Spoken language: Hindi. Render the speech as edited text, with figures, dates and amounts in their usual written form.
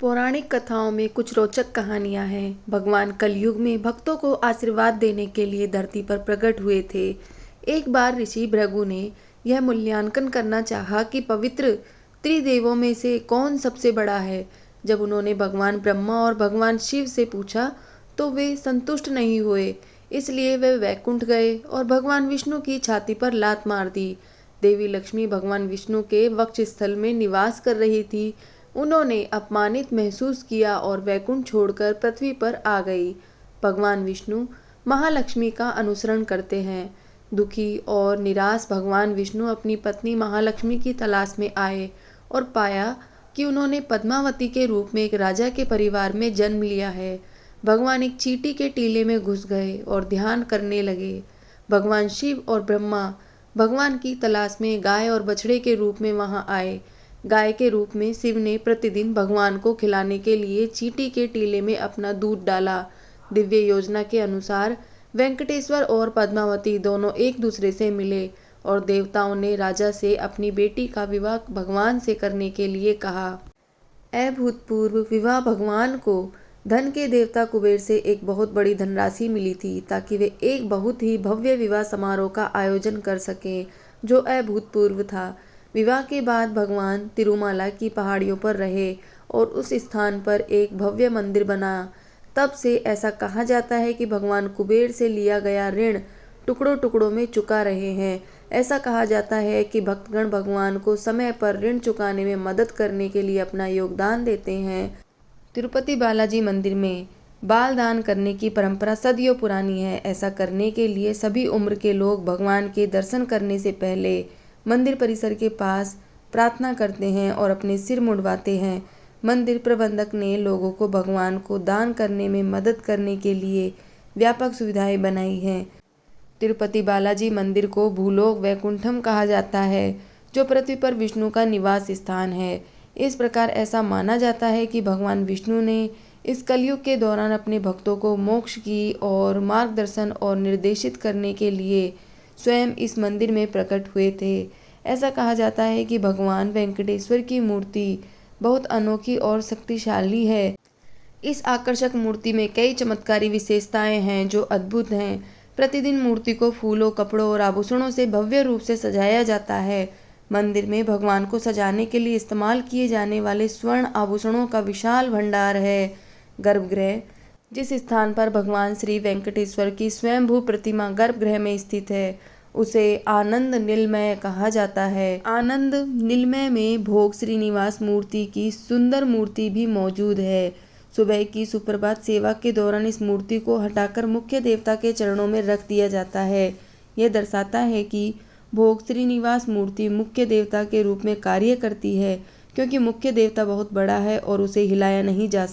पौराणिक कथाओं में कुछ रोचक कहानियां हैं। भगवान कलयुग में भक्तों को आशीर्वाद देने के लिए धरती पर प्रकट हुए थे। एक बार ऋषि भृगु ने यह मूल्यांकन करना चाहा कि पवित्र त्रिदेवों में से कौन सबसे बड़ा है। जब उन्होंने भगवान ब्रह्मा और भगवान शिव से पूछा तो वे संतुष्ट नहीं हुए, इसलिए वे वैकुंठ गए और भगवान विष्णु की छाती पर लात मार दी। देवी लक्ष्मी भगवान विष्णु के वक्षस्थल में निवास कर रही थी। उन्होंने अपमानित महसूस किया और वैकुंठ छोड़कर पृथ्वी पर आ गई। भगवान विष्णु महालक्ष्मी का अनुसरण करते हैं। दुखी और निराश भगवान विष्णु अपनी पत्नी महालक्ष्मी की तलाश में आए और पाया कि उन्होंने पद्मावती के रूप में एक राजा के परिवार में जन्म लिया है। भगवान एक चींटी के टीले में घुस गए और ध्यान करने लगे। भगवान शिव और ब्रह्मा भगवान की तलाश में गाय और बछड़े के रूप में वहां आए। गाय के रूप में शिव ने प्रतिदिन भगवान को खिलाने के लिए चींटी के टीले में अपना दूध डाला। दिव्य योजना के अनुसार वेंकटेश्वर और पद्मावती दोनों एक दूसरे से मिले और देवताओं ने राजा से अपनी बेटी का विवाह भगवान से करने के लिए कहा। अभूतपूर्व विवाह भगवान को धन के देवता कुबेर से एक बहुत बड़ी धनराशि मिली थी ताकि वे एक बहुत ही भव्य विवाह समारोह का आयोजन कर सकें, जो अभूतपूर्व था। विवाह के बाद भगवान तिरुमाला की पहाड़ियों पर रहे और उस स्थान पर एक भव्य मंदिर बना। तब से ऐसा कहा जाता है कि भगवान कुबेर से लिया गया ऋण टुकड़ों टुकड़ों में चुका रहे हैं। ऐसा कहा जाता है कि भक्तगण भगवान को समय पर ऋण चुकाने में मदद करने के लिए अपना योगदान देते हैं। तिरुपति बालाजी मंदिर में बाल दान करने की परंपरा सदियों पुरानी है। ऐसा करने के लिए सभी उम्र के लोग भगवान के दर्शन करने से पहले मंदिर परिसर के पास प्रार्थना करते हैं और अपने सिर मुंडवाते हैं। मंदिर प्रबंधक ने लोगों को भगवान को दान करने में मदद करने के लिए व्यापक सुविधाएं बनाई हैं। तिरुपति बालाजी मंदिर को भूलोक वैकुंठम कहा जाता है, जो पृथ्वी पर विष्णु का निवास स्थान है। इस प्रकार ऐसा माना जाता है कि भगवान विष्णु ने इस कलयुग के दौरान अपने भक्तों को मोक्ष की और मार्गदर्शन और निर्देशित करने के लिए स्वयं इस मंदिर में प्रकट हुए थे। ऐसा कहा जाता है कि भगवान वेंकटेश्वर की मूर्ति बहुत अनोखी और शक्तिशाली है। इस आकर्षक मूर्ति में कई चमत्कारी विशेषताएं हैं जो अद्भुत हैं। प्रतिदिन मूर्ति को फूलों, कपड़ों और आभूषणों से भव्य रूप से सजाया जाता है। मंदिर में भगवान को सजाने के लिए इस्तेमाल किए जाने वाले स्वर्ण आभूषणों का विशाल भंडार है। गर्भगृह, जिस स्थान पर भगवान श्री वेंकटेश्वर की स्वयंभू प्रतिमा गर्भगृह में स्थित है, उसे आनंद निलमय कहा जाता है। आनंद निलमय में भोग श्रीनिवास मूर्ति की सुंदर मूर्ति भी मौजूद है। सुबह की सुप्रभात सेवा के दौरान इस मूर्ति को हटाकर मुख्य देवता के चरणों में रख दिया जाता है। यह दर्शाता है कि भोग श्रीनिवास मूर्ति मुख्य देवता के रूप में कार्य करती है, क्योंकि मुख्य देवता बहुत बड़ा है और उसे हिलाया नहीं जा सकता।